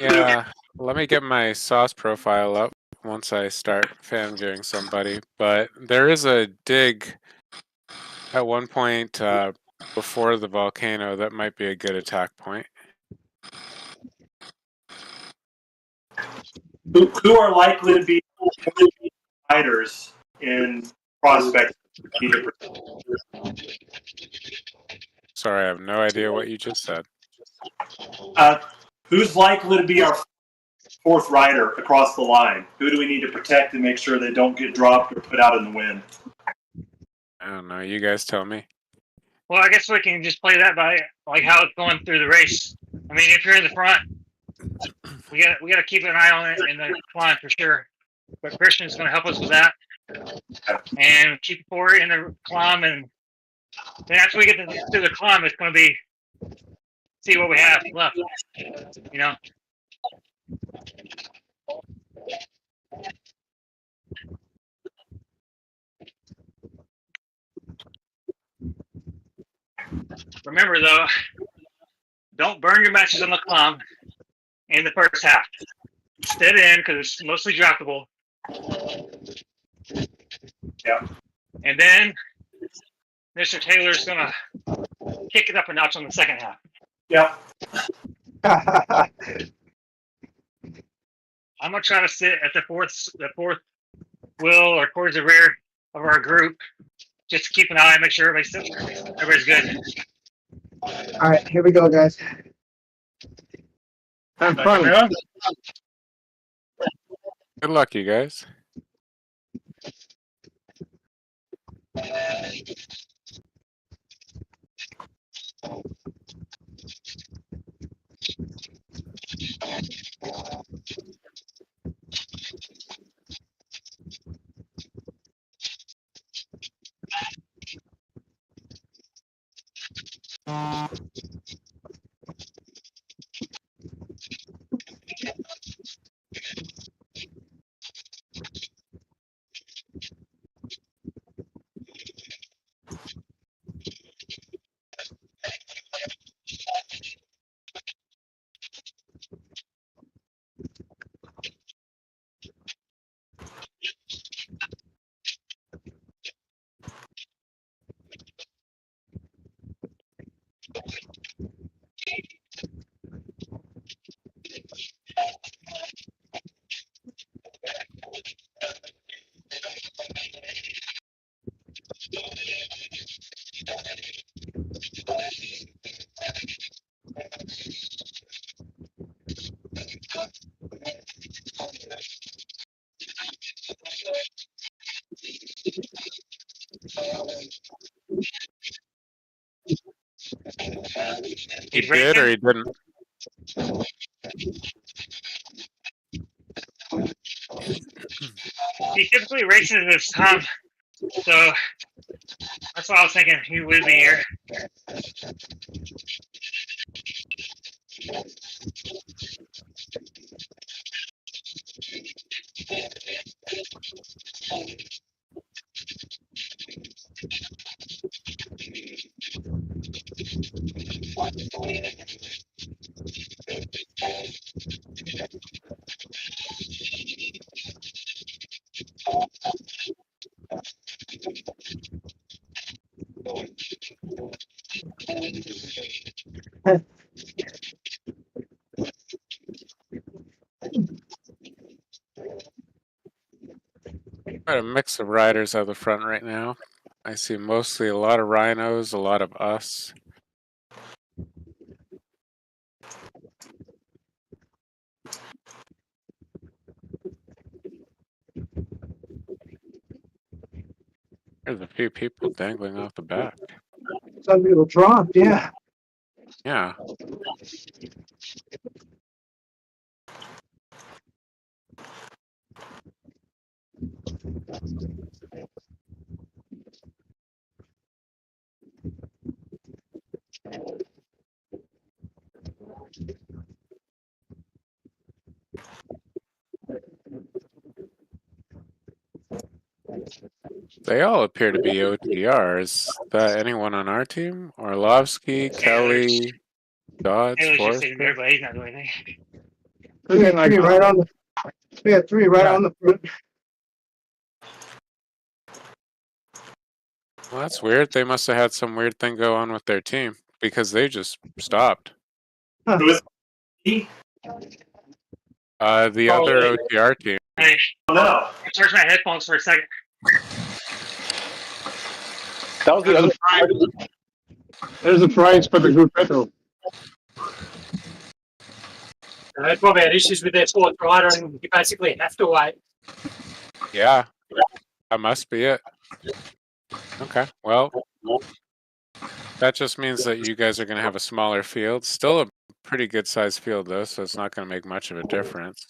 Yeah, let me get my sauce profile up once I start fan viewing somebody. But there is a dig at one point before the volcano that might be a good attack point. Who are likely to be fighters in prospect? Sorry, I have no idea what you just said. Who's likely to be our fourth rider across the line? Who do we need to protect and make sure they don't get dropped or put out in the wind? I don't know. You guys tell me. Well, I guess we can just play that by like how it's going through the race. I mean, if you're in the front, we got to keep an eye on it in the climb for sure. But Christian's going to help us with that, and keep forward in the climb, and then after we get to the climb, it's going to be see what we have left. You know. Remember though, don't burn your matches on the climb in the first half. Stead in because it's mostly droppable. Yeah. And then Mr. Taylor's gonna kick it up a notch on the second half. Yeah. I'm gonna try to sit at the fourth wheel or towards the rear of our group, just to keep an eye and make sure everybody's good. All right, here we go, guys. Have fun. Good luck, you guys. He did or he didn't? He typically races this time, so that's why I was thinking he would be here. Quite a mix of riders out the front right now. I see mostly a lot of rhinos, a lot of us. There's a few people dangling off the back. Some people dropped, yeah. Yeah. They all appear to be OTRs. Is that anyone on our team? Orlovsky, Kelly, Dodds, Taylor's just Forrest? sitting there, but he's not doing anything. We got three right on the. We got three right on the front. Well, that's weird. They must have had some weird thing go on with their team because they just stopped. Who is he? The other OTR team. Hey, Oh, no. charge my headphones for a second. That was the other prize. There's a prize for the group retro. They probably had issues with their fourth rider, and you basically have to wait. Yeah, that must be it. Okay, well, that just means that you guys are going to have a smaller field. Still a pretty good sized field, though, so it's not going to make much of a difference.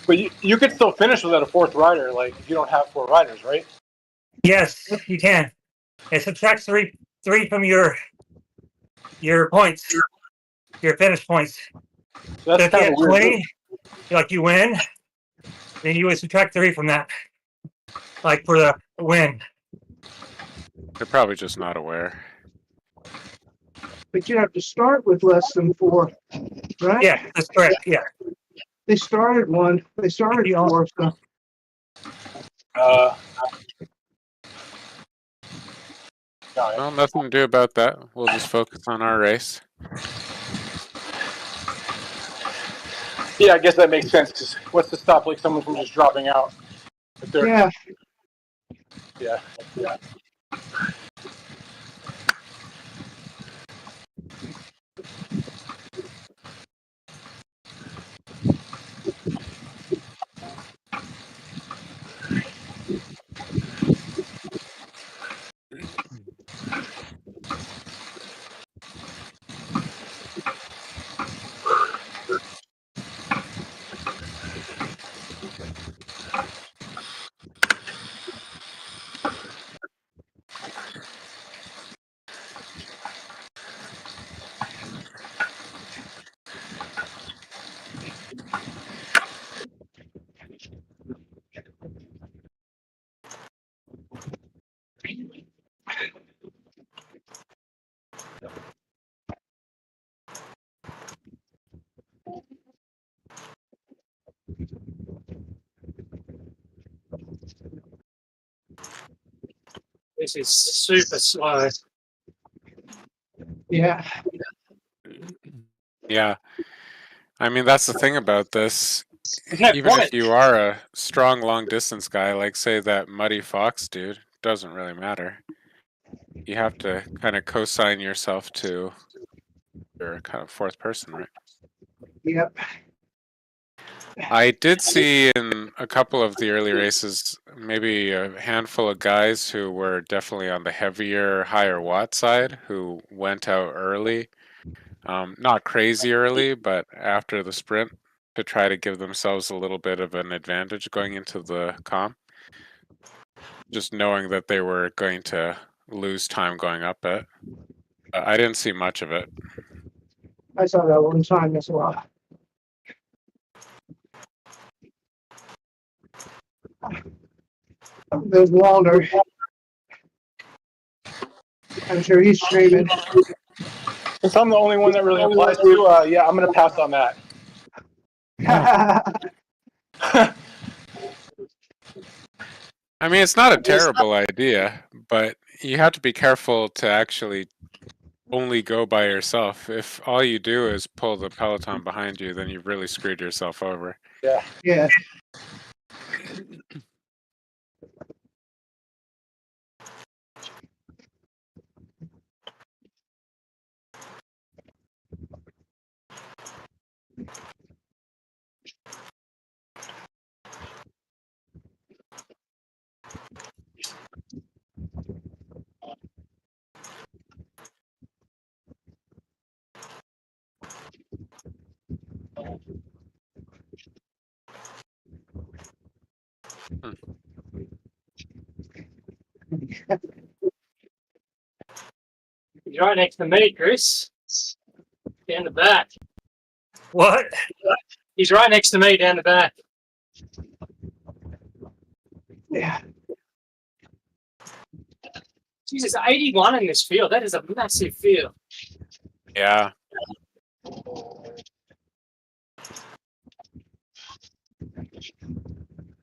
But you could still finish without a fourth rider, like if you don't have 4 riders, right? Yes, you can. It subtracts three from your points, your finish points. So So if that's you kind have of weird. 20, like you win, then you would subtract 3 from that, like for the win. They're probably just not aware. But you have to start with less than 4, right? Yeah, that's correct. Yeah. They started 1. They started 4. So Well, nothing to do about that. We'll just focus on our race. Yeah, I guess that makes sense. 'Cause what's to stop like someone from just dropping out? If they're, yeah, yeah. This is super slow. yeah. Yeah. I mean, that's the thing about this. Isn't that Even if point? you are a strong long distance guy, like say that Muddy Fox dude, doesn't really matter. You have to kind of co-sign yourself to your kind of fourth person, right? Yep. I did see in a couple of the early races, maybe a handful of guys who were definitely on the heavier, higher watt side who went out early. Not crazy early, but after the sprint to try to give themselves a little bit of an advantage going into the comp. Just knowing that they were going to lose time going up it. I didn't see much of it. I saw that one time as well. There's Walter. I'm sure he's streaming. Since I'm the only one that really applies to, yeah, I'm gonna pass on that. I mean, it's not a terrible idea, but you have to be careful to actually only go by yourself. If all you do is pull the peloton behind you, then you've really screwed yourself over. Yeah. Yeah. He's right next to me, Chris. Down the back. What? He's right next to me down the back. Yeah. Jesus, 81 in this field. That is a massive field. Yeah.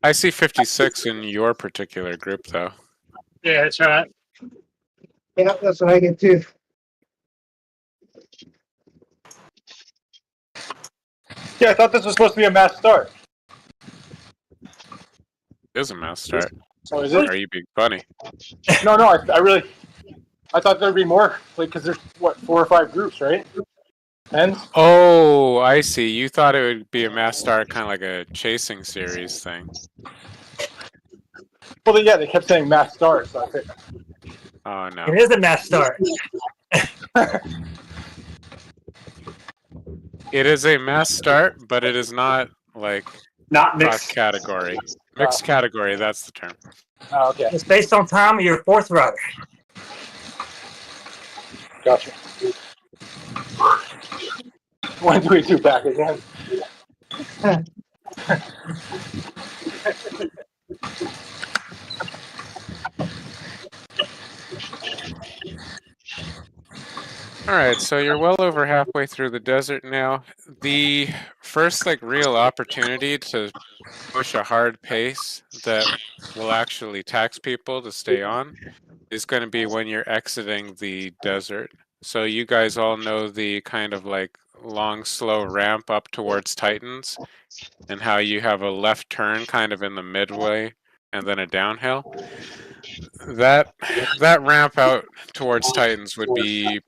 I see 56 in your particular group, though. Yeah, that's right. Yeah, that's what I get too. Yeah, I thought this was supposed to be a mass start. It is a mass start. So is it? Are you being funny? No, I thought there'd be more, like, because there's, what, 4 or 5 groups, right? 10? Oh, I see. You thought it would be a mass start, kind of like a chasing series thing. Well, yeah, they kept saying mass start, so I think. Oh, no. It is a mass start. It is a mass start, but it is not, like, Not cross mixed. category. Mixed category, that's the term. Oh, okay. It's based on time of your fourth rider. Gotcha. 1, 2, 2 back again. All right, so you're well over halfway through the desert now. The first, like, real opportunity to push a hard pace that will actually tax people to stay on is going to be when you're exiting the desert. So you guys all know the kind of like long, slow ramp up towards Titans and how you have a left turn kind of in the midway and then a downhill. That ramp out towards Titans would be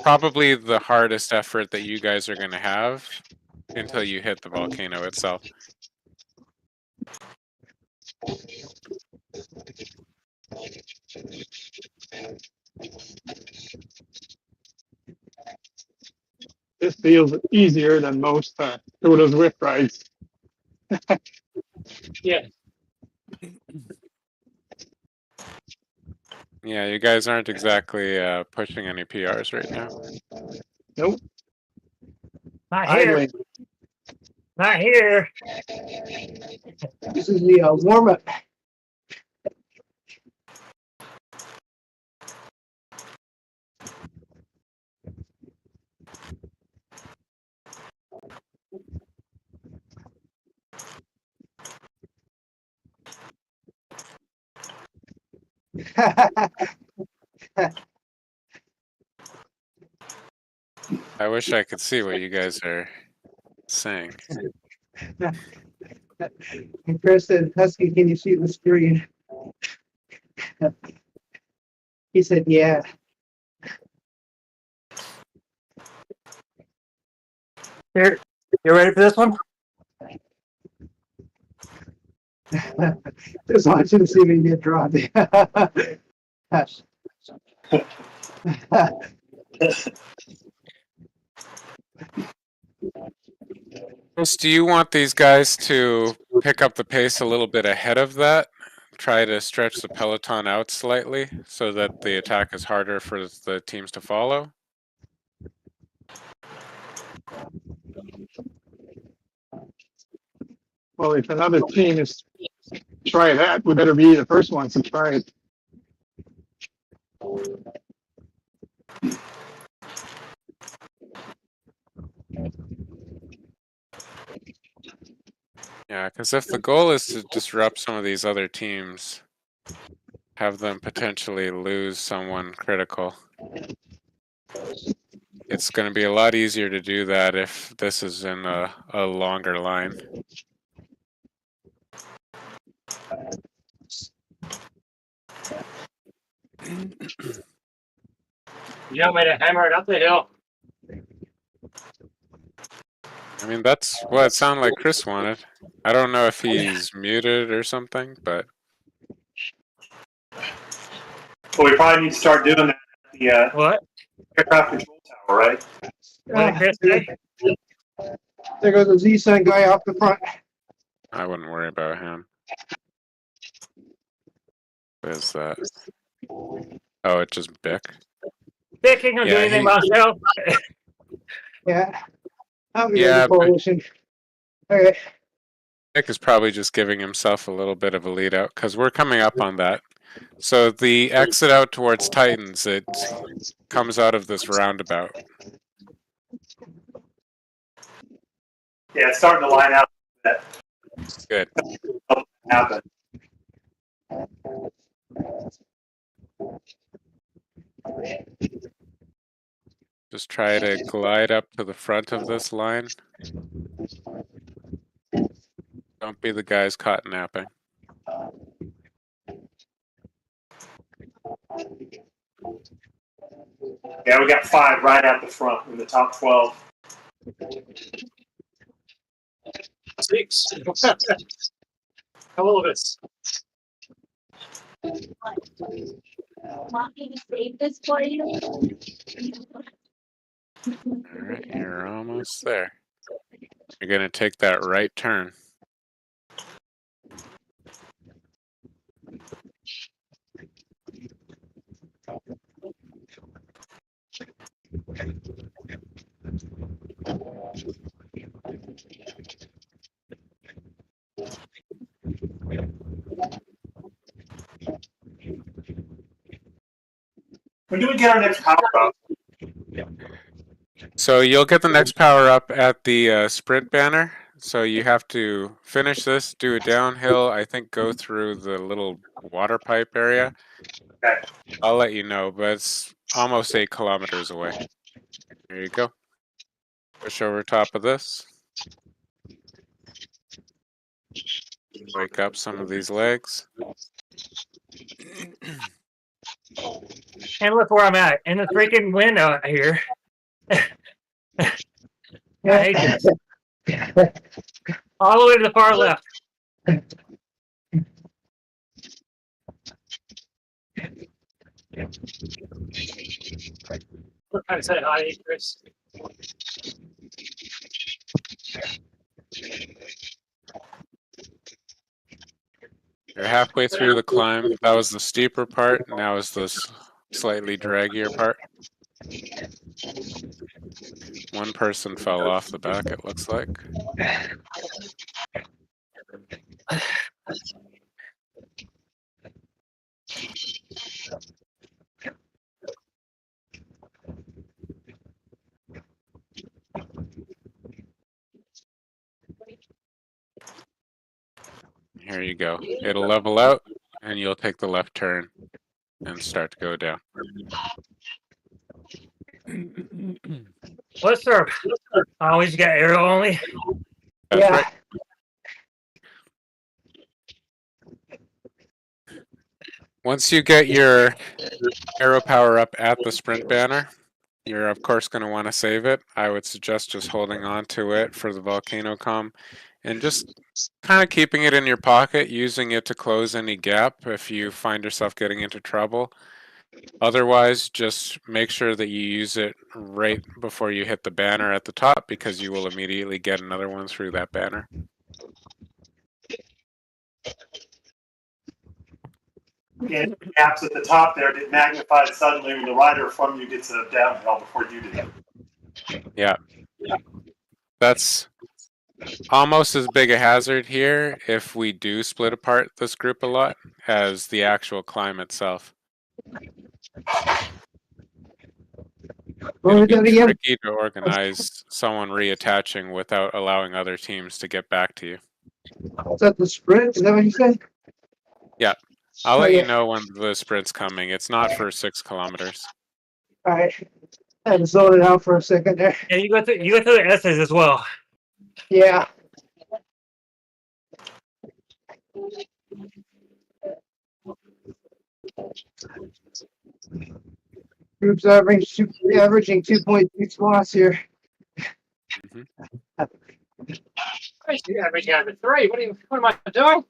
probably the hardest effort that you guys are going to have until you hit the volcano itself. This feels easier than most those Zwift rides. Yeah. Yeah, you guys aren't exactly pushing any PRs right now. Nope. Not here. Idling. Not here. This is the warm up. I wish I could see what you guys are saying. Chris said, Husky, can you see the screen? He said, yeah. Here. You ready for this one? Just watching to see if he can get dropped. Chris, do you want these guys to pick up the pace a little bit ahead of that? Try to stretch the peloton out slightly so that the attack is harder for the teams to follow? Well, if another team is try that, we better be the first ones to try it. Yeah, because if the goal is to disrupt some of these other teams, have them potentially lose someone critical, it's going to be a lot easier to do that if this is in a longer line. You want me to hammer it up the hill? I mean, that's what it sounded like Chris wanted. I don't know if he's muted or something, but Well, we probably need to start doing that at the What? aircraft control tower, right? What did Chris say? There goes the Z-Sun guy off the front. I wouldn't worry about him. What is that? Oh, it's just Bick. Thinking of Yeah, doing anything he- myself. Yeah. I'm Yeah, in the coalition. Okay. Bick is probably just giving himself a little bit of a lead out because we're coming up on that. So the exit out towards Titans, it comes out of this roundabout. Yeah, it's starting to line out. That Good. happen. Just try to glide up to the front of this line. Don't be the guys caught napping. Yeah, we got 5 right at the front in the top 12. 6. All of us. Want me to save this for you? All right, you're almost there. You're gonna take that right turn. When do we get our next power up? So you'll get the next power up at the sprint banner. So you have to finish this, do a downhill, I think go through the little water pipe area. Okay. I'll let you know, but it's almost 8 kilometers away. There you go. Push over top of this. Wake up some of these legs. And look where I'm at in the freaking window here. I hate this. All the way to the far left. I said hi, Chris. You're halfway through the climb. That was the steeper part. Now is this slightly draggier part. One person fell off the back, it looks like. Here you go. It'll level out, and you'll take the left turn and start to go down. What's there? I always got arrow only. That's right. Once you get your arrow power up at the sprint banner, you're of course going to want to save it. I would suggest just holding on to it for the volcano comm and just kind of keeping it in your pocket, using it to close any gap if you find yourself getting into trouble. Otherwise, just make sure that you use it right before you hit the banner at the top, because you will immediately get another one through that banner. And gaps at the top there get magnified suddenly when the rider from you gets a downhill before you do. Yeah. That's almost as big a hazard here if we do split apart this group a lot as the actual climb itself. It'll be tricky to organize someone reattaching without allowing other teams to get back to you. Is that the sprint? Is that what you said? Yeah. I'll let you know when the sprint's coming. It's not for 6 kilometers. All right. I had to zone it out for a second there. And you go through the essays as well. Yeah. Groups averaging 2.6 loss here. You average out of 3. What am I doing?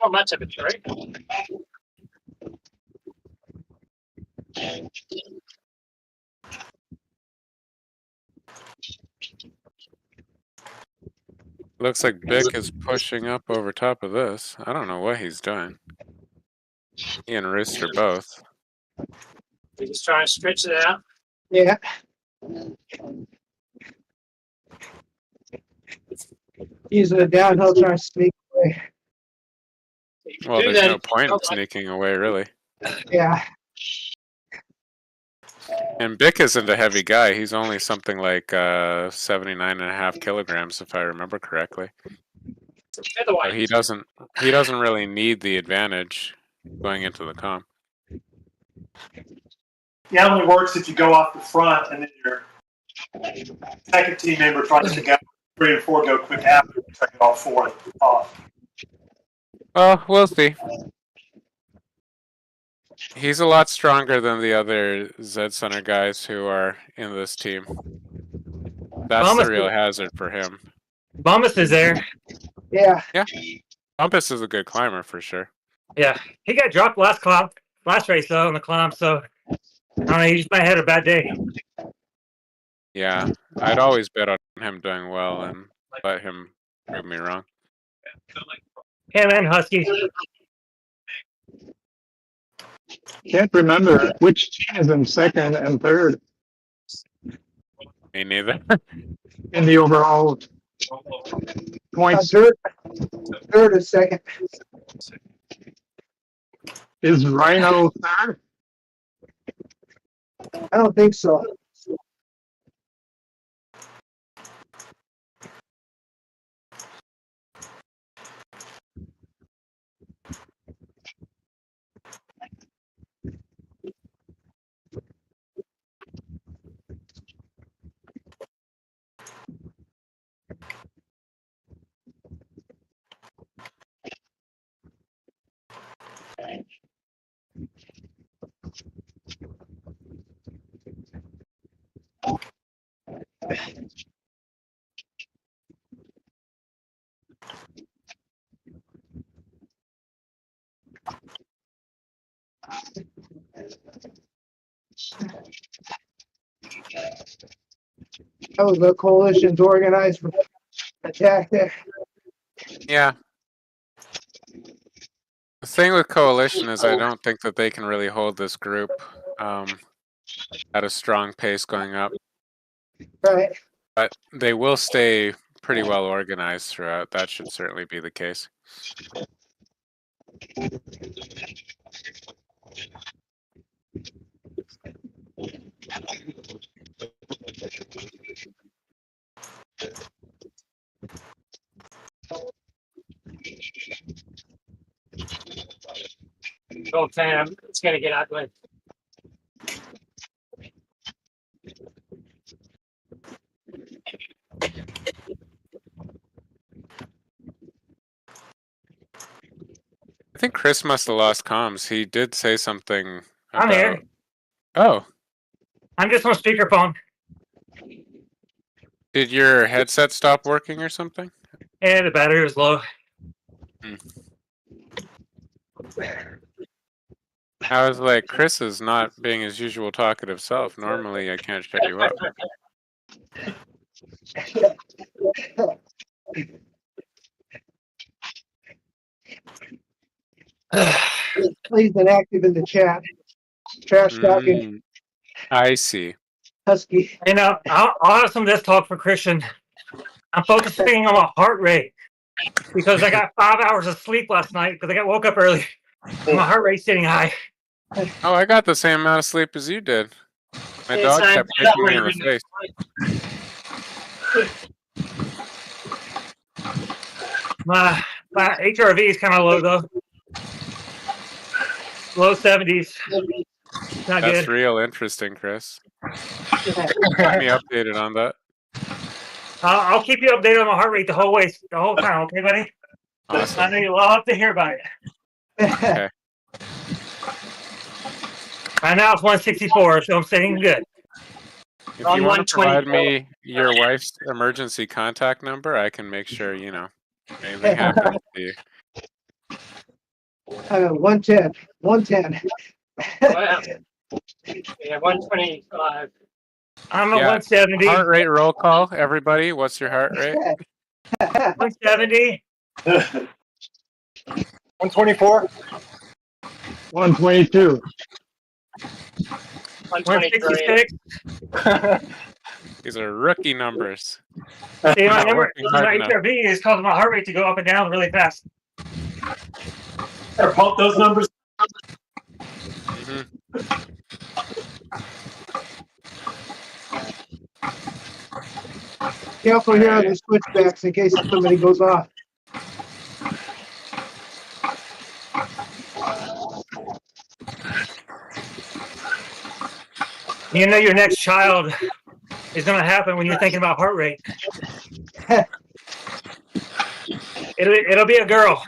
Not much of a 3. Looks like Bick is pushing up over top of this. I don't know what he's doing. He and Rooster both. We're just trying to stretch it out. Yeah. He's in a downhill trying to sneak away. Well, Do there's that, no point in sneaking away, really. Yeah. And Bick isn't a heavy guy. He's only something like 79.5 kilograms, if I remember correctly. So he doesn't really need the advantage going into the comp. It only works if you go off the front and then your second team member tries to go 3 and 4 go quick after. Check it all 4 off. Well, we'll see. He's a lot stronger than the other Z Center guys who are in this team. That's the real hazard for him. Bombus is there. Yeah. Bumpus is a good climber for sure. Yeah, he got dropped last race though on the climb. So I don't know. He just might have had a bad day. Yeah, I'd always bet on him doing well and let him prove me wrong. Him and Husky. Can't remember which team is in second and third Me neither. in the overall points. Third and second. Is Rhino third? I don't think so. That was the coalition's organized attack there. Yeah. The thing with Coalition is I don't think that they can really hold this group at a strong pace going up. Right. But they will stay pretty well organized throughout. That should certainly be the case. Oh, Sam, it's gonna get ugly. I think Chris must have lost comms. He did say something about... I'm here. Oh. I'm just on speakerphone. Did your headset stop working or something? And the battery was low. I was like, Chris is not being his usual talkative self. Normally, I can't shut you up. He's been active in the chat. Trash talking. I see. Husky. You know, I'll have some of this talk for Christian. I'm focusing on my heart rate because I got 5 hours of sleep last night because I got woke up early. My heart rate's sitting high. Oh, I got the same amount of sleep as you did. My dog kept kicking me in the face. My HRV is kind of low though. Low 70s. Not That's good. real interesting, Chris. Keep me updated on that. I'll keep you updated on my heart rate the whole time. Okay, buddy? Awesome. I know you'll love to hear about it. Okay. Right now it's 164, so I'm staying good. If you want to provide me your wife's emergency contact number, I can make sure, you know, anything happens to you. 110. 110. Yeah, 125. I'm at Yeah. 170. Heart rate roll call, everybody. What's your heart rate? 170. 124. 122. 166. These are rookie numbers. See, my Not number, working hard my enough. HRV is causing my heart rate to go up and down really fast. Better pump those numbers. Mhm. Careful here on the switchbacks in case somebody goes off. You know your next child is going to happen when you're thinking about heart rate. It'll be a girl.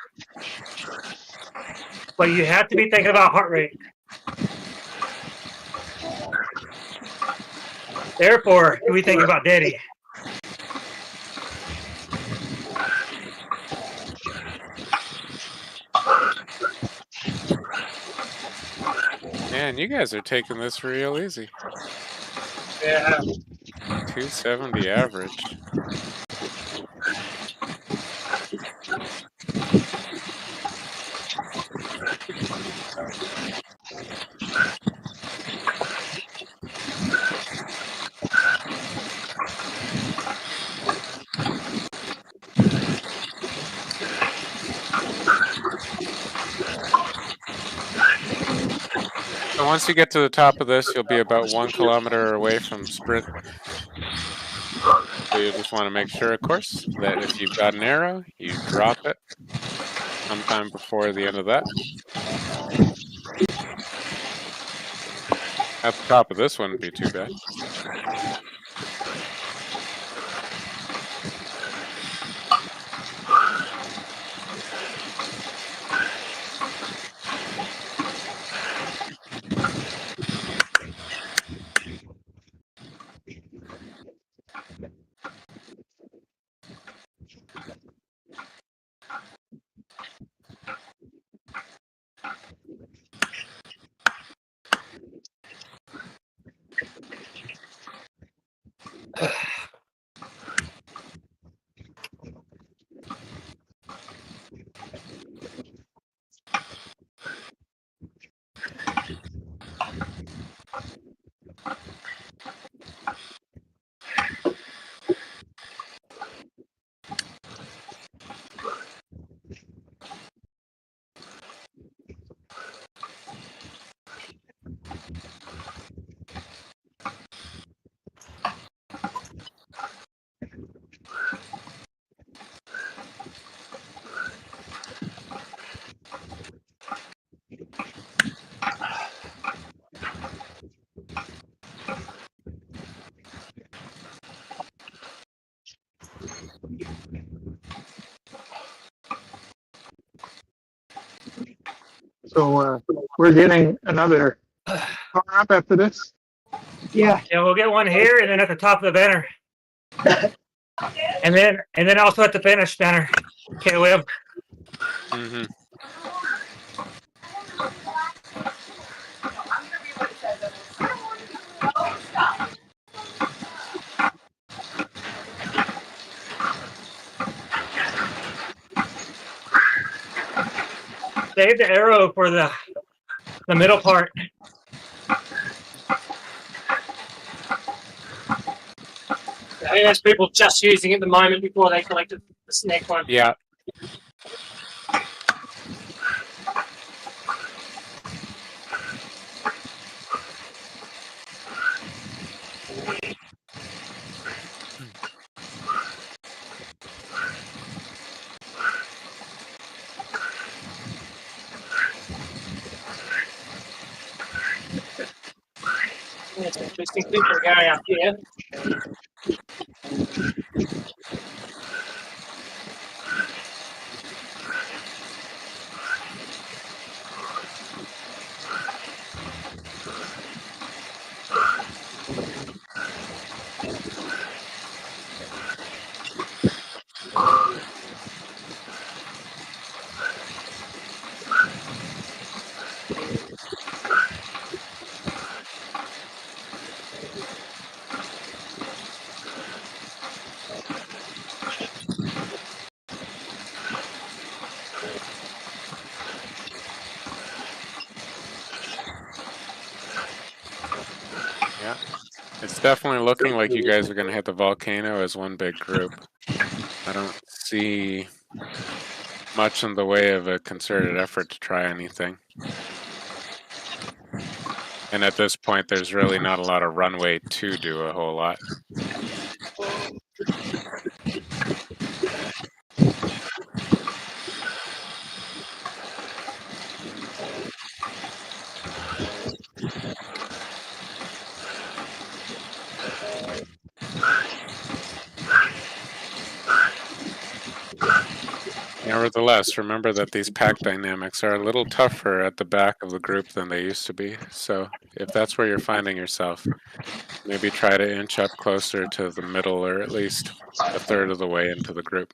But you have to be thinking about heart rate. Therefore, you'll be thinking about daddy. Man, you guys are taking this real easy. Yeah. 270 average. So once you get to the top of this, you'll be about 1 kilometer away from sprint. So you just want to make sure, of course, that if you've got an arrow, you drop it sometime before the end of that. At the top of this wouldn't be too bad. So we're getting another power up after this. Yeah, Yeah, we'll get one here and then at the top of the banner. And then also at the finish banner. Okay, Web. Mm-hmm. Save the arrow for the middle part. I think that's people just using it at the moment before they collected the snake one. Yeah. It's interesting people are going up here. It's definitely looking like you guys are going to hit the volcano as one big group. I don't see much in the way of a concerted effort to try anything. And at this point, there's really not a lot of runway to do a whole lot. Nevertheless, remember that these pack dynamics are a little tougher at the back of the group than they used to be. So if that's where you're finding yourself, maybe try to inch up closer to the middle, or at least a third of the way into the group.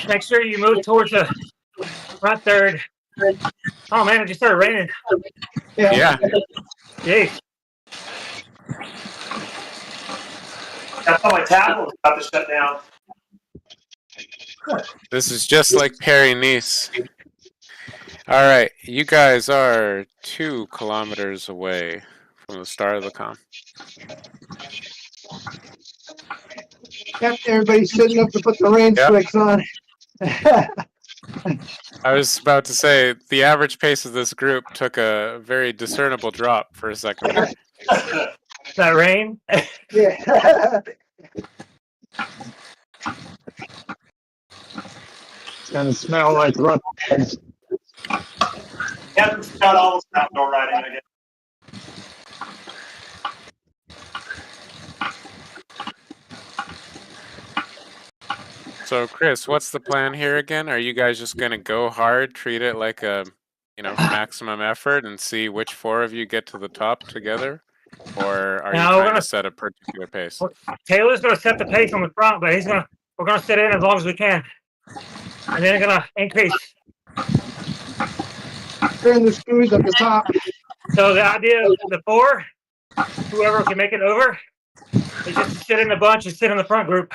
Make sure you move towards the front third. Oh man, it just started raining. Yeah. Jeez. I thought my tablet was about to shut down. This is just like Paris-Nice. All right, you guys are 2 kilometers away from the start of the comp. Yep, everybody's sitting up to put the rain slicks on. I was about to say, the average pace of this group took a very discernible drop for a second there. That rain? Yeah. It's gonna smell like rough eggs. Haven't got all this outdoor riding, I guess. So, Chris, what's the plan here again? Are you guys just going to go hard, treat it like a, maximum effort, and see which 4 of you get to the top together? Or are you trying to set a particular pace? Taylor's going to set the pace on the front, but we're going to sit in as long as we can. And then we're going to increase. Turn the screws at the top. So the idea of the 4, whoever can make it over, is just to sit in the bunch and sit in the front group.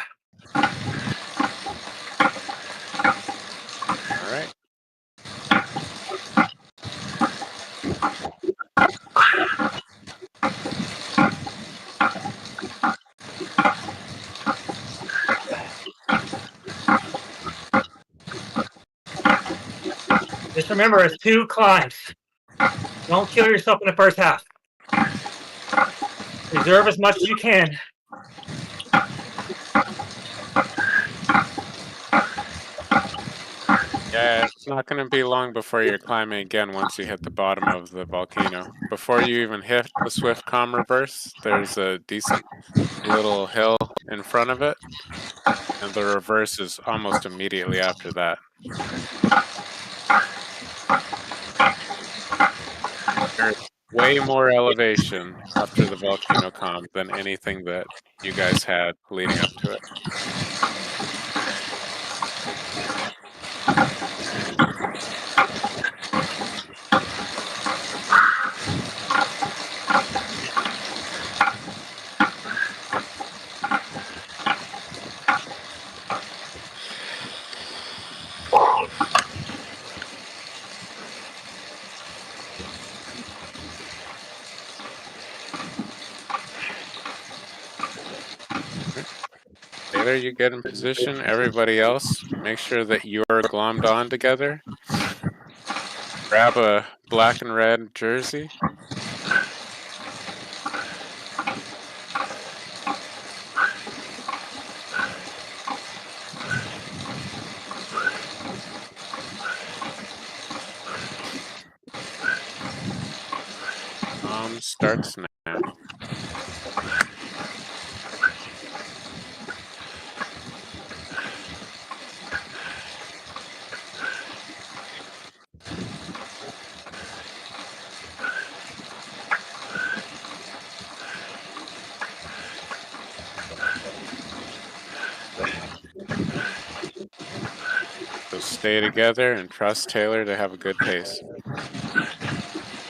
All right. Just remember, it's 2 climbs. Don't kill yourself in the first half. Reserve as much as you can. Yeah, it's not going to be long before you're climbing again once you hit the bottom of the volcano. Before you even hit the Zwift calm reverse, there's a decent little hill in front of it, and the reverse is almost immediately after that. There's way more elevation after the volcano calm than anything that you guys had leading up to it. Taylor, you get in position. Everybody else, make sure that you're glommed on together. Grab a black and red jersey. Starts now. So stay together and trust Taylor to have a good pace.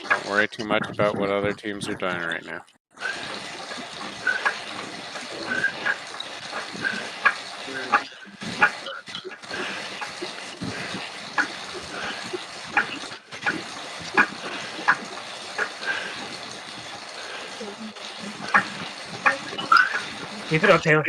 Don't worry too much about what other teams are doing right now. Keep it up, Taylor.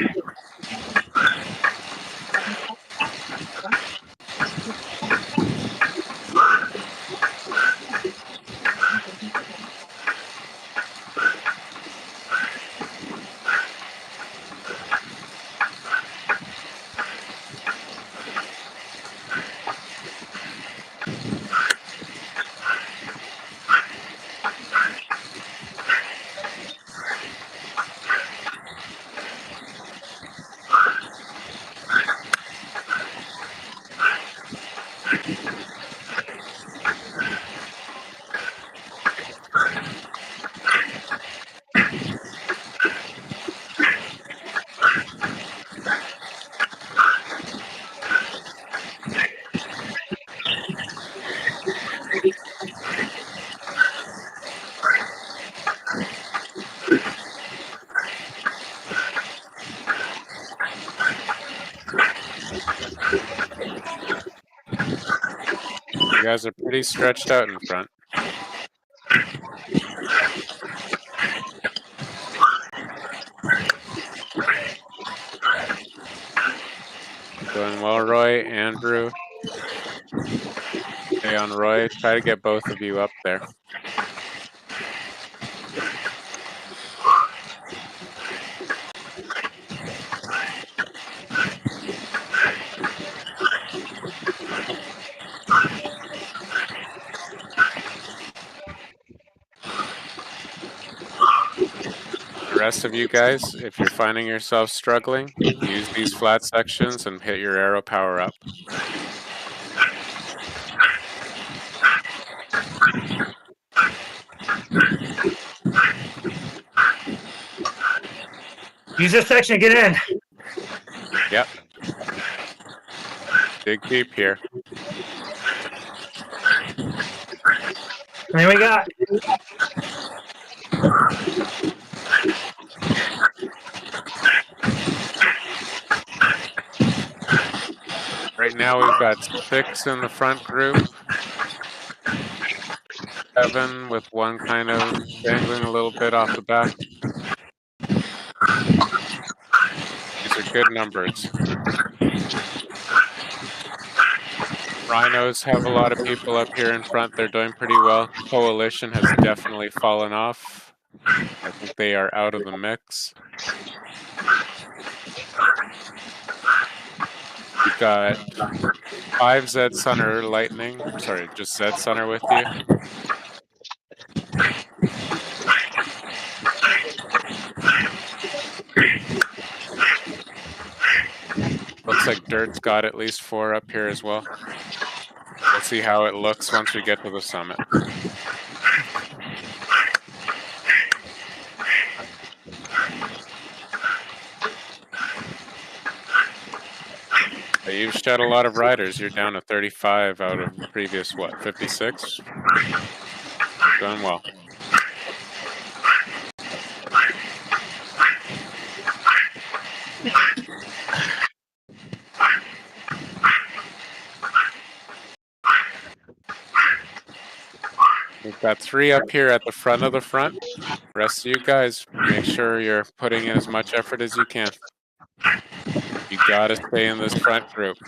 You guys are pretty stretched out in front. Doing well, Roy. Andrew. Stay on Roy. Try to get both of you up there. The rest of you guys, if you're finding yourself struggling, use these flat sections and hit your arrow power up. Use this section to get in. Yep. Dig deep here. And then we got Right now we've got 6 in the front group. 7 with one kind of dangling a little bit off the back. These are good numbers. Rhinos have a lot of people up here in front. They're doing pretty well. Coalition has definitely fallen off. I think they are out of the mix. You've got 5 Zed Sunner Lightning. Sorry, just Zed Sunner with you. Looks like Dirt's got at least 4 up here as well. We'll see how it looks once we get to the summit. But you've shed a lot of riders. You're down to 35 out of previous, what, 56? Doing well. We've got 3 up here at the front of the front. Rest of you guys, make sure you're putting in as much effort as you can. You gotta stay in this front group.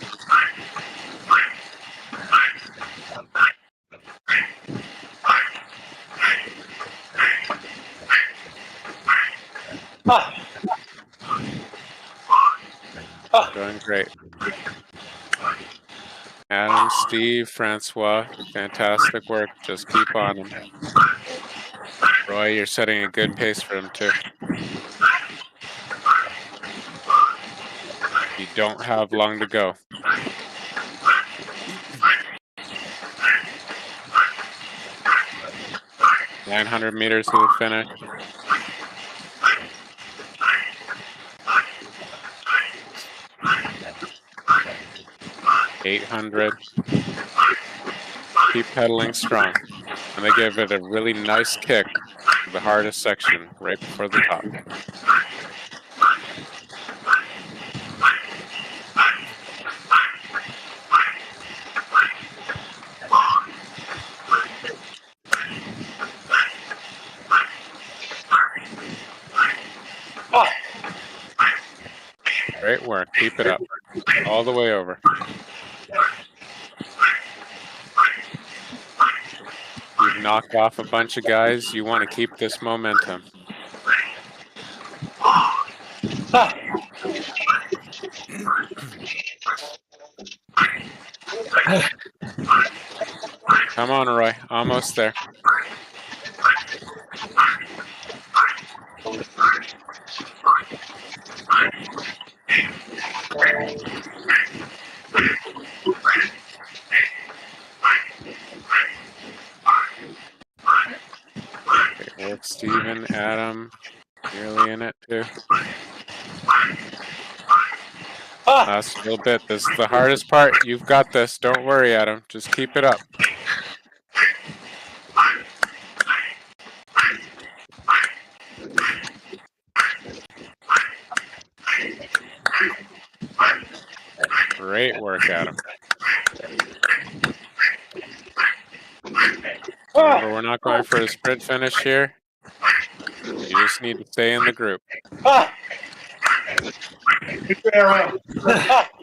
Doing great. Adam, Steve, Francois, fantastic work. Just keep on them. Roy, you're setting a good pace for him too. You don't have long to go. $900 meters to the finish. 800. Keep pedaling strong. And they give it a really nice kick to the hardest section right before the top. Great work. Keep it up. All the way over. You've knocked off a bunch of guys. You want to keep this momentum. Come on, Roy. Almost there. Great work, Steven, Adam. Nearly in it, too. Last little bit. This is the hardest part. You've got this. Don't worry, Adam. Just keep it up. Great work, Adam. Remember, we're not going for a sprint finish here. You just need to stay in the group.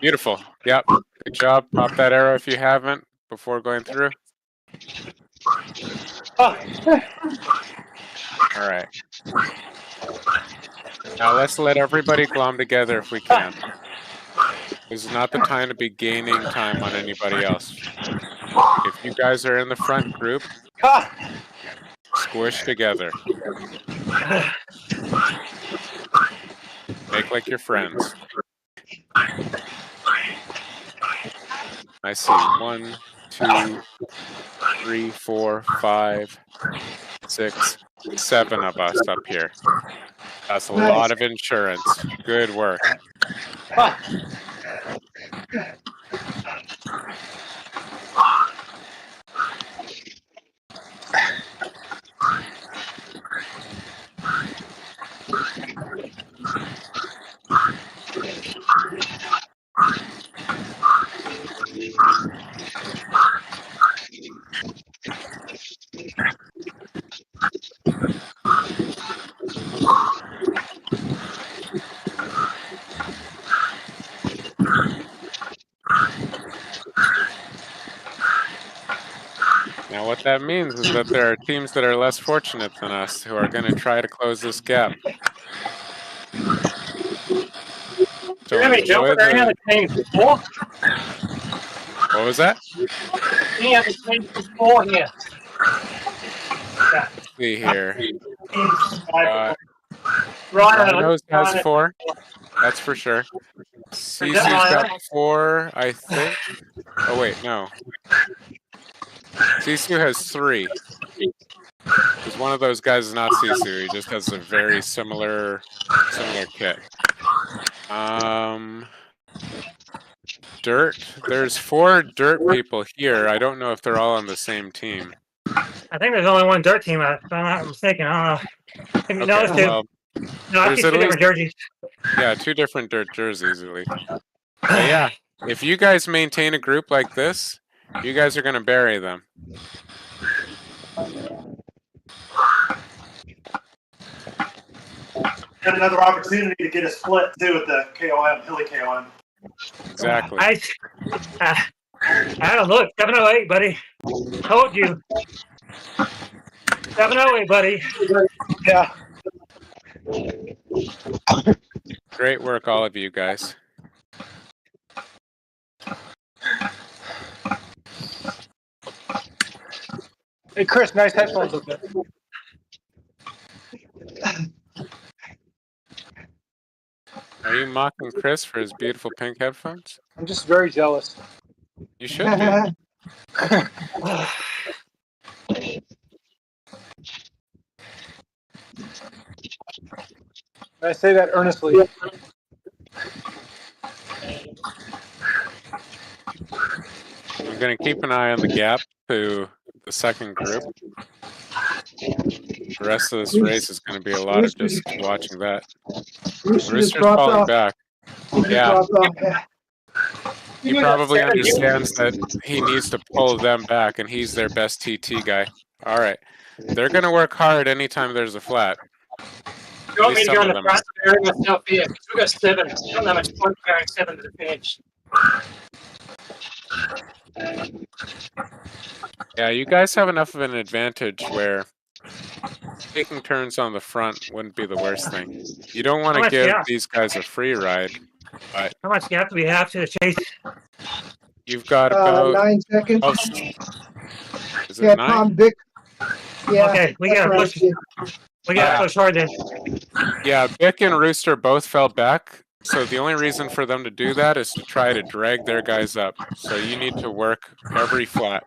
Beautiful. Yep. Good job. Pop that arrow if you haven't before going through. All right. Now let's let everybody glom together if we can. This is not the time to be gaining time on anybody else. If you guys are in the front group, squish together. Make like your friends. I see 1, 2, 3, 4, 5, 6, 7 of us up here. That's a lot of insurance. Good work. Now what that means is that there are teams that are less fortunate than us who are going to try to close this gap. So enjoy the... What was that? Let's see here. Right. Rhinos has 4. That's for sure. Cece's got 4, I think. Oh wait, no. Sisu has 3. Because one of those guys is not Sisu. He just has a very similar kit. Dirt. There's 4 dirt people here. I don't know if they're all on the same team. I think there's only one dirt team, if I'm not mistaken. I don't know. Okay, well, no, I see 2 different jerseys. Yeah, 2 different dirt jerseys, at least. But yeah, if you guys maintain a group like this, you guys are going to bury them. Got another opportunity to get a split, too, with the KOM, Hilly KOM. Exactly. Adam, look, 708, buddy. Told you. 708, buddy. Yeah. Great work, all of you guys. Hey, Chris, nice headphones up there. Are you mocking Chris for his beautiful pink headphones? I'm just very jealous. You should be. I say that earnestly. I'm going to keep an eye on the gap to the second group. The rest of this race is going to be a lot of just watching that. Rooster's falling back. Yeah. He probably understands that he needs to pull them back, and he's their best TT guy. All right. They're going to work hard anytime there's a flat. You want me to some go of in the them front and bury myself here? Because we've got 7. I don't know how much point carrying 7 to the finish. Yeah, you guys have enough of an advantage where taking turns on the front wouldn't be the worst thing. You don't want How to much give gap? these guys a free ride, but How much gap do we have to the chase? you've got about 9 seconds. is it Yeah, 9? Tom, Vic. Yeah, Okay, we that's gotta what I push. see. We gotta push hard then. Yeah, Bick and Rooster both fell back, so the only reason for them to do that is to try to drag their guys up. So you need to work every flat.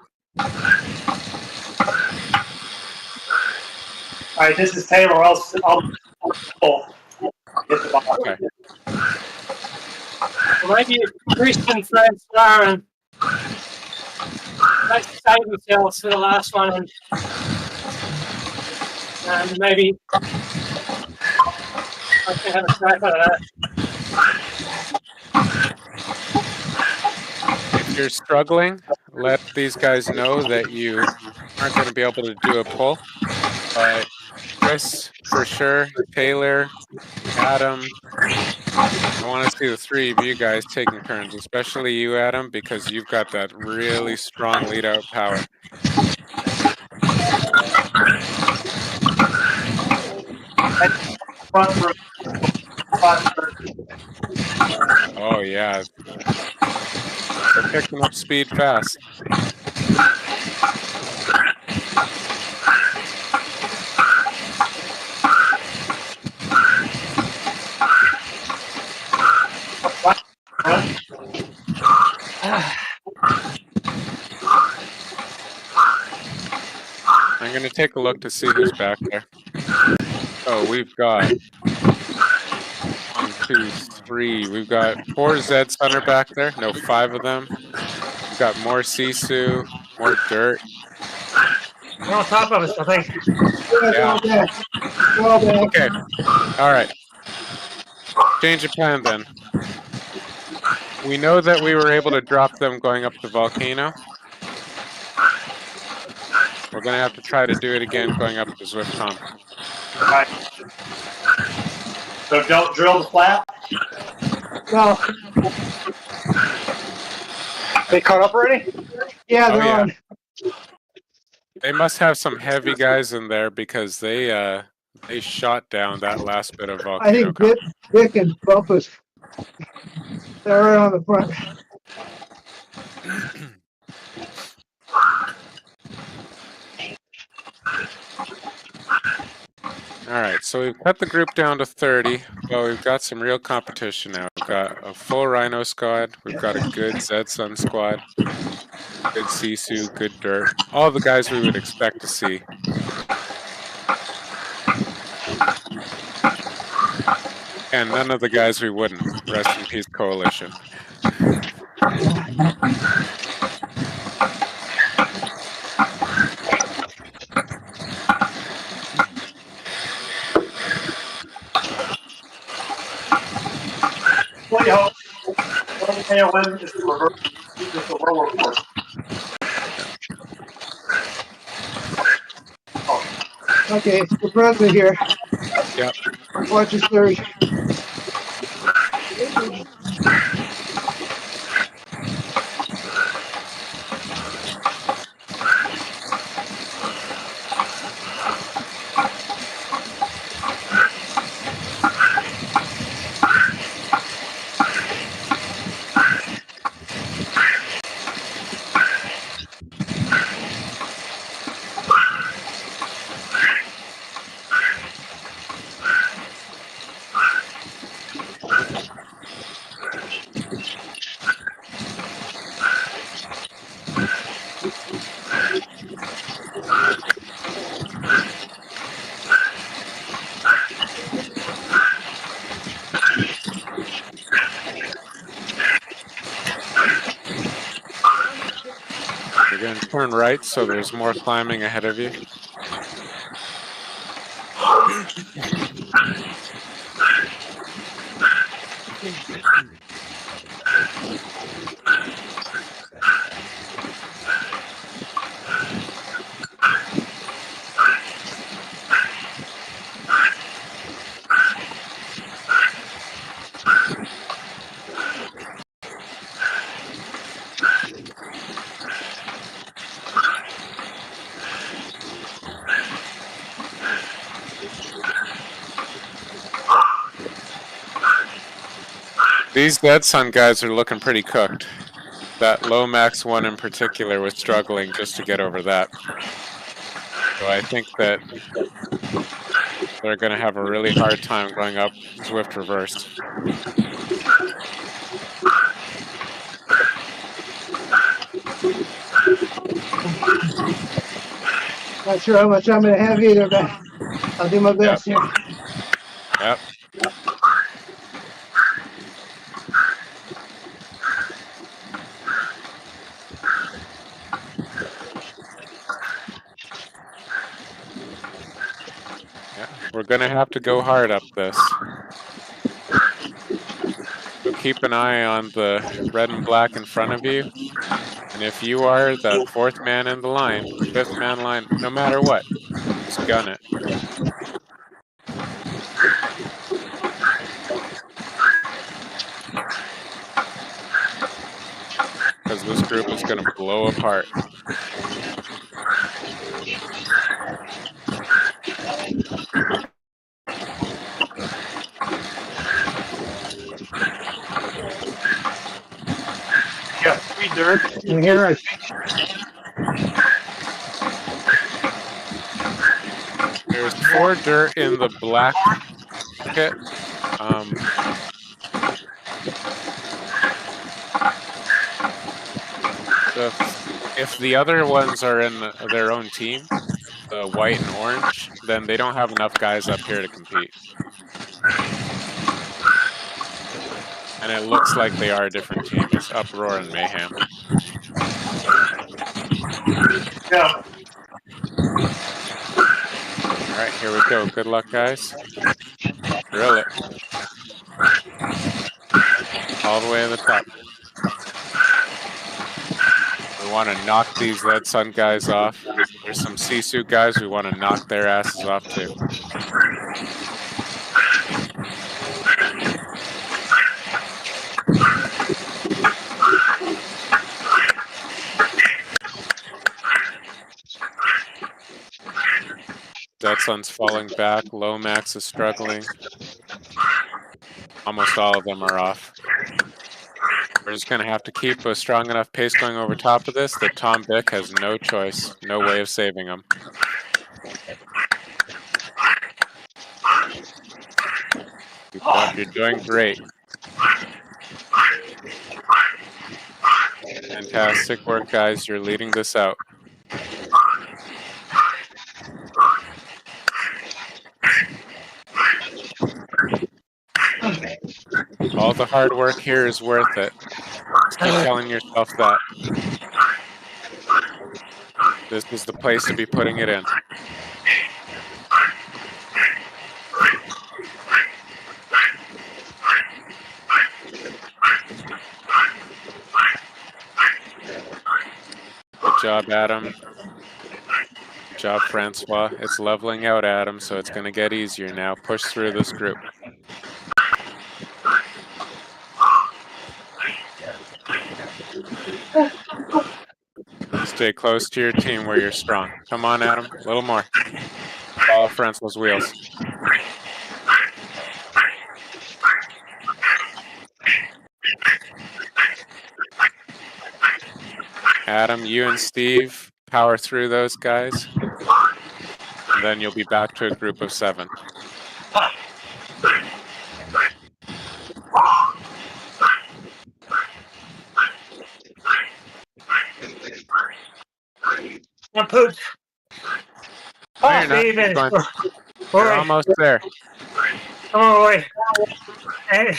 All right, this is Taylor. I'll hit the ball. Okay. Well, maybe if Christian, Francois, and they save themselves for the last one, and maybe I can have a crack at that. If you're struggling, let these guys know that you aren't going to be able to do a pull. But Chris, for sure, Taylor, Adam, I want to see the 3 of you guys taking turns, especially you, Adam, because you've got that really strong lead out power. Front for 5:30. Oh, yeah. They're picking up speed fast. I'm going to take a look to see who's back there. Oh, we've got 1, 2, 3. We've got 4 Zed Center back there. No, 5 of them. We've got more Sisu, more dirt. They're on top of us, I think. Yeah, go back. Go back. Okay. All right. Change of plan then. We know that we were able to drop them going up the volcano. We're going to have to try to do it again going up the Zwift Tom. All right. So don't drill the flat. No, They caught up already? yeah, Oh, they're yeah. on. They must have some heavy guys in there because they shot down that last bit of I volcano. think Vic and Bumpus, they're right on the front. All right, so we've cut the group down to 30. Well, we've got some real competition now. We've got a full Rhino squad. We've got a good Zed Sun squad. Good Sisu, good Dirt. All the guys we would expect to see. And none of the guys we wouldn't. Rest in peace, Coalition. What do you hope? One tailwind is the reverse, is the lower portion. Okay, the president here. Yep. Watch his third. You're going to turn right, so there's more climbing ahead of you. These Dead Sun guys are looking pretty cooked. That Lomax one in particular was struggling just to get over that. So I think that they're going to have a really hard time going up Zwift reversed. Not sure how much I'm gonna have either, but I'll do my best here. Yep. Yeah, we're going to have to go hard up this. So keep an eye on the red and black in front of you. And if you are the fourth man in the line, fifth man line, no matter what, just gun it. Because this group is going to blow apart. Yeah, 3 dirt in here, I think. There's 4 dirt in the black pit. If the other ones are in their own team, the white and orange, then they don't have enough guys up here to compete. And it looks like they are a different team. It's Uproar and Mayhem. Yeah. All right, here we go. Good luck, guys. Drill it. All the way to the top. We want to knock these Red Sun guys off. There's some Sisu guys we want to knock their asses off too. Dead Sun's falling back. Lomax is struggling. Almost all of them are off. We're just going to have to keep a strong enough pace going over top of this that Tom Bick has no choice, no way of saving him. Keep it up, you're doing great. Fantastic work, guys. You're leading this out. All the hard work here is worth it. Just keep telling yourself that. This is the place to be putting it in. Good job, Adam. Good job, Francois. It's leveling out, Adam, so it's going to get easier now. Push through this group. Stay close to your team where you're strong. Come on, Adam. A little more. Follow Francois' wheels. Adam, you and Steve power through those guys. And then you'll be back to a group of 7. I'm pooped. No, you're not. Steve and We're almost there. oh wait. Hey,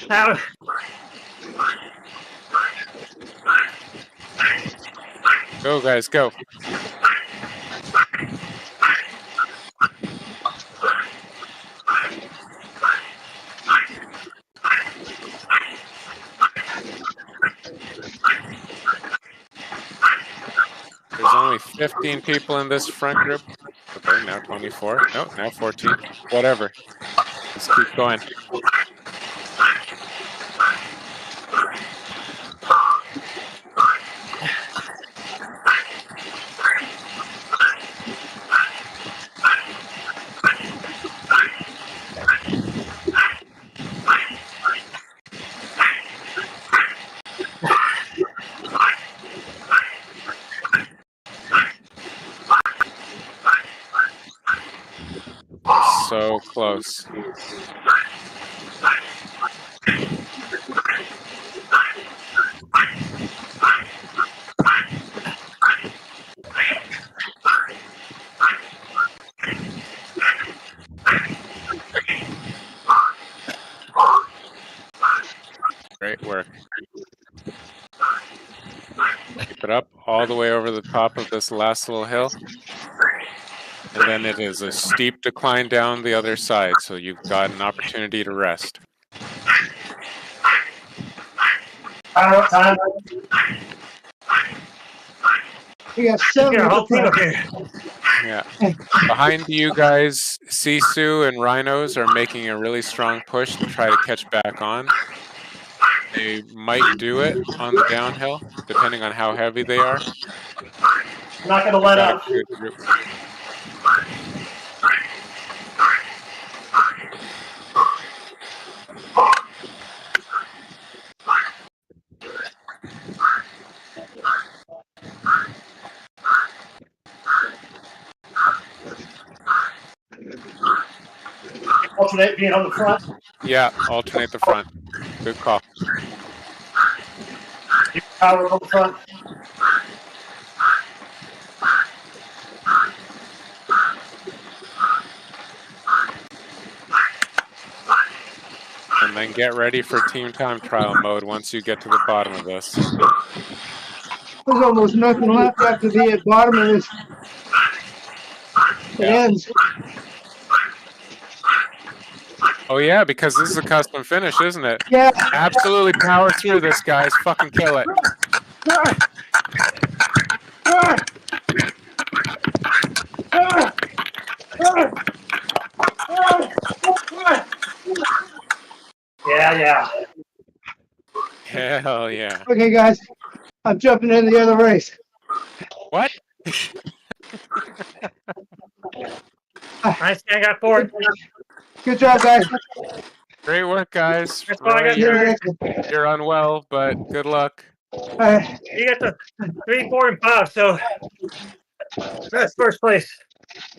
now, Go, guys, go. There's only 15 people in this front group. Okay, now 24. No, now 14. Whatever. Let's keep going. so close. Great work. Keep it up all the way over the top of this last little hill. And then it is a steep decline down the other side, so you've got an opportunity to rest. Time. We got 7 Get our at whole the team front. up here. Yeah. Behind you guys, Sisu and Rhinos are making a really strong push to try to catch back on. They might do it on the downhill, depending on how heavy they are. I'm not going to let Got a up. good group. Alternate being on the front. Yeah, alternate the front. Good call. Keep power on the front. And then get ready for team time trial mode once you get to the bottom of this. There's almost nothing left after the bottom of this. It Yeah. ends. Oh yeah, because this is a custom finish, isn't it? Yeah. Absolutely power through this, guys. Fucking kill it. Yeah. Hell yeah. Okay, guys. I'm jumping into the other race. What? Nice, I got 4. Good job, guys. Great work, guys. That's all I Roy, got. See you in the you're, next one. you're unwell, but good luck. You got the 3, 4, and 5. So that's first place.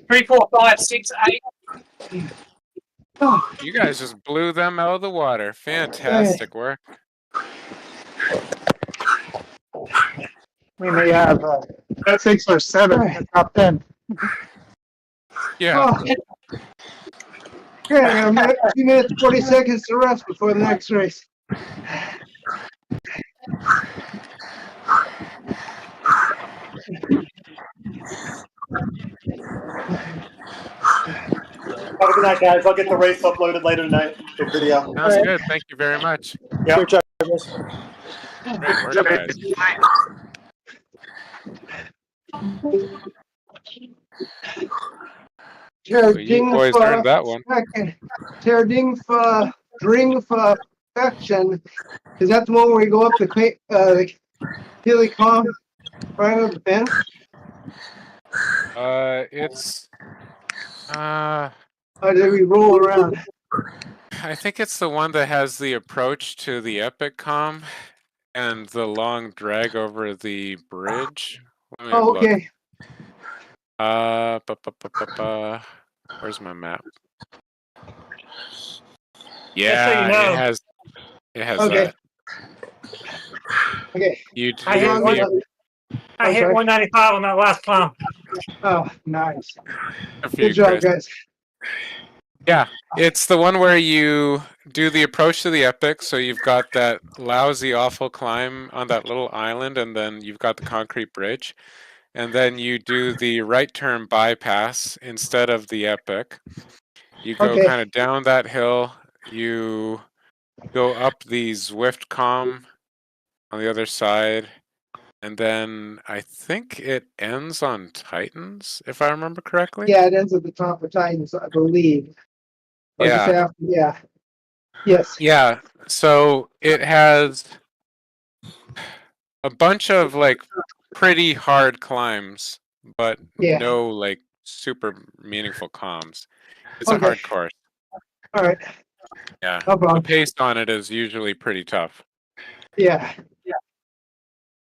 3, 4, 5, 6, 8. Oh, You guys just blew them out of the water. Fantastic work. We may have 6 or 7 in the top 10. Yeah. oh. Okay, I got a minute, 2 minutes, 40 seconds to rest before the next race. Have a good night, guys. I'll get the race uploaded later tonight. Good video. Sounds good. Thank you very much. Yeah. Great job, guys. Great work, guys. So you boys earned that one. Perfection. Is that the one where you go up the Hilly Calm right over the bend? It's Or do we roll around? I think it's the one that has the approach to the Epic Com and the long drag over the bridge. Let me Oh, look. okay. Where's my map? Just so Yeah, you know. it has Okay. that. Okay. You I do hit one- the I hit Okay. 195 on that last climb. Oh, nice. a few, Good job, Chris. guys. Yeah, it's the one where you do the approach to the Epic, so you've got that lousy, awful climb on that little island, and then you've got the concrete bridge. And then you do the right turn bypass instead of the Epic. You go Okay. kind of down that hill, you go up the Zwift Com on the other side, and then I think it ends on Titans, if I remember correctly. Yeah, it ends at the top of Titans, I believe. Or just Yeah. after, yeah. Yes. Yeah, so it has a bunch of like pretty hard climbs, but Yeah. no like super meaningful comms. It's a Okay. hard course. All right. Yeah. No The problem. pace on it is usually pretty tough. Yeah.